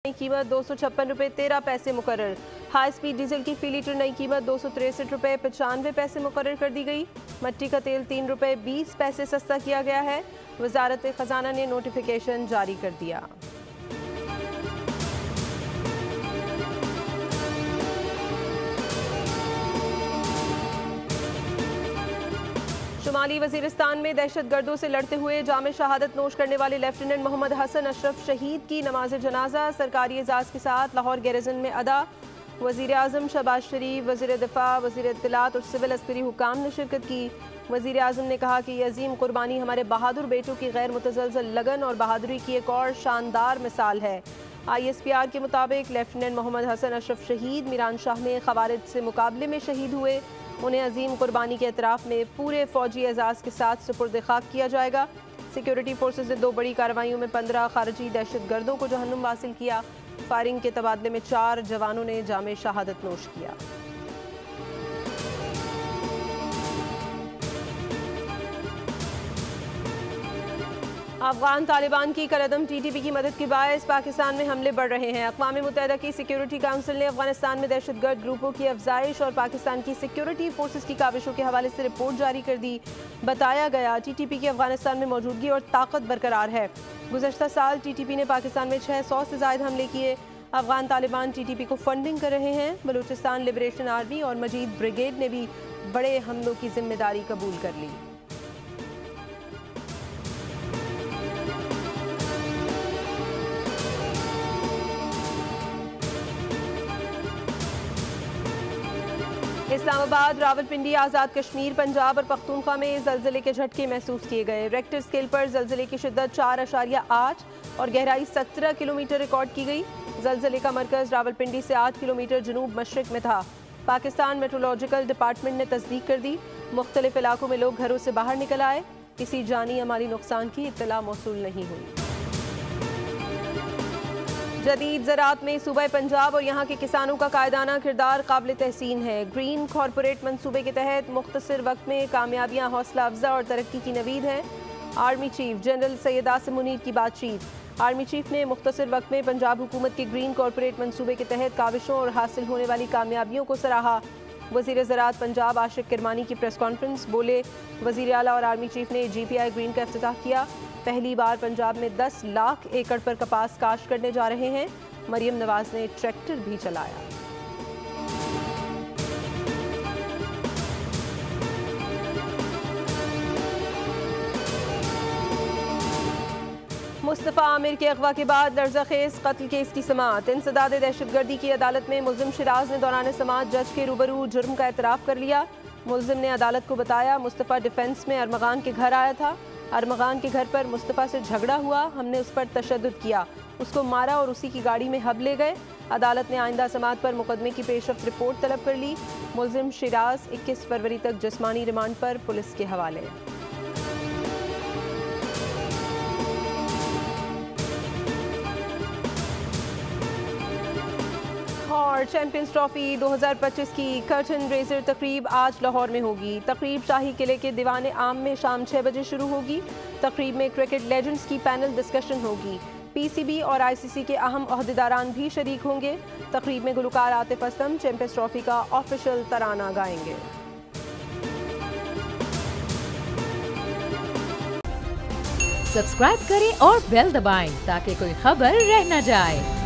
नई कीमत 256 रुपये 13 पैसे मुकर्रर। हाई स्पीड डीजल की फी लीटर नई कीमत 263 रुपये 95 पैसे मुकर्रर कर दी गई। मट्टी का तेल 3 रुपये 20 पैसे सस्ता किया गया है। वजारत खजाना ने नोटिफिकेशन जारी कर दिया। शुमाली वजीरिस्तान में दहशतगर्दों से लड़ते हुए जामे शहादत नोश करने वाले लेफ्टिनेंट मोहम्मद हसन अशरफ शहीद की नमाज जनाजा सरकारी एजाज़ के साथ लाहौर गैरिजन में अदा। वज़ीर आज़म शहबाज शरीफ, वज़ीर दिफा, वज़ीर इत्तलात और सिविल अस्करी हुकाम ने शिरकत की। वज़ीर आज़म ने कहा कि ये अजीम कुर्बानी हमारे बहादुर बेटों की गैर मुतज़लज़ल लगन और बहादुरी की एक और शानदार मिसाल है। ISPR के मुताबिक लेफ्टिनेंट मोहम्मद हसन अशरफ शहीद मीरान शाह में खवारिज से मुकाबले में शहीद हुए। उन्हें अजीम कुर्बानी के एतराफ़ में पूरे फौजी एजाज़ के साथ सुपुर्द खाक किया जाएगा। सिक्योरिटी फोर्सेज ने 2 बड़ी कार्रवाइयों में 15 खारजी दहशतगर्दों को जहन्नुम वासिल किया। फायरिंग के तबादले में 4 जवानों ने जामे शहादत नोश किया। अफगान तालिबान की कलअदम TTP की मदद के बायस पाकिस्तान में हमले बढ़ रहे हैं। अक़वाम मुत्तहिदा की सिक्योरिटी काउंसिल ने अफगानिस्तान में दहशतगर्द ग्रुपों की अफजाइश और पाकिस्तान की सिक्योरिटी फोर्सेस की काविशों के हवाले से रिपोर्ट जारी कर दी। बताया गया TTP की अफगानिस्तान में मौजूदगी और ताकत बरकरार है। गुज़श्ता साल TTP ने पाकिस्तान में 600 से ज़ायद हमले किए। अफगान तालिबान TTP को फंडिंग कर रहे हैं। बलूचिस्तान लिबरेशन आर्मी और मजीद ब्रिगेड ने भी बड़े हमलों की जिम्मेदारी कबूल कर ली। इस्लामाबाद, रावलपिंडी, आज़ाद कश्मीर, पंजाब और पख्तूनख्वा में ज़लज़ले के झटके महसूस किए गए। रेक्टर स्केल पर ज़लज़ले की शिद्दत 4.8 और गहराई 17 किलोमीटर रिकॉर्ड की गई। ज़लज़ले का मरकज़ रावलपिंडी से 8 किलोमीटर जनूब मशरिक में था। पाकिस्तान मेट्रोलॉजिकल डिपार्टमेंट ने तस्दीक कर दी। मुख्तलिफ इलाकों में लोग घरों से बाहर निकल आए। किसी जानी या माली नुकसान की इत्तला मौसूल नहीं हुई। जदीद ज़राअत में सूबा पंजाब और यहाँ के किसानों का कायदाना किरदार काबिल तहसीन है। ग्रीन कॉरपोरेट मंसूबे के तहत मुख्तसर वक्त में कामयाबियाँ हौसला अफजा और तरक्की की नवीद हैं। Army chief general Syed Asim Munir की बातचीत। आर्मी चीफ ने मुख्तसर वक्त में पंजाब हुकूमत के ग्रीन कॉरपोरेट मंसूबे के तहत काविशों और हासिल होने वाली कामयाबियों को सराहा। वज़ीर ज़राअत पंजाब आशिक किरमानी की प्रेस कॉन्फ्रेंस। बोले, वज़ीर आला और आर्मी चीफ ने GPI ग्रीन का इफ्तिताह किया। पहली बार पंजाब में 10 लाख एकड़ पर कपास काश्त करने जा रहे हैं। मरियम नवाज ने ट्रैक्टर भी चलाया। मुस्तफ़ा आमिर के अगवा के बाद लर्ज़ाखेज़ कत्ल केस की समाअत। इंसदाद दहशतगर्दी की अदालत में मुल्ज़िम शिराज ने दौरान समाअत जज के रूबरू जुर्म का एतराफ़ कर लिया। मुल्ज़िम ने अदालत को बताया, मुस्तफ़ा डिफेंस में अरमगान के घर आया था। अरमगान के घर पर मुस्तफ़ा से झगड़ा हुआ। हमने उस पर तशद्दुद किया, उसको मारा और उसी की गाड़ी में हब ले गए। अदालत ने आइंदा समाअत पर मुकदमे की पेशरफ्त रिपोर्ट तलब कर ली। मुल्ज़िम शिराज 21 फरवरी तक जिस्मानी रिमांड पर पुलिस के हवाले। और चैंपियंस ट्रॉफी 2025 की कर्टन रेजर तकरीब आज लाहौर में होगी। तकरीब शाही किले के दीवान आम में शाम 6 बजे शुरू होगी। तकरीब में क्रिकेट लेजेंड्स की पैनल डिस्कशन होगी। PCB और ICC के अहम ओहदेदारान भी शरीक होंगे। तकरीब में गुलकार आतिफ असलम चैंपियंस ट्रॉफी का ऑफिशियल तराना गाएंगे। सब्सक्राइब करें और बेल दबाएं ताकि कोई खबर रह न जाए।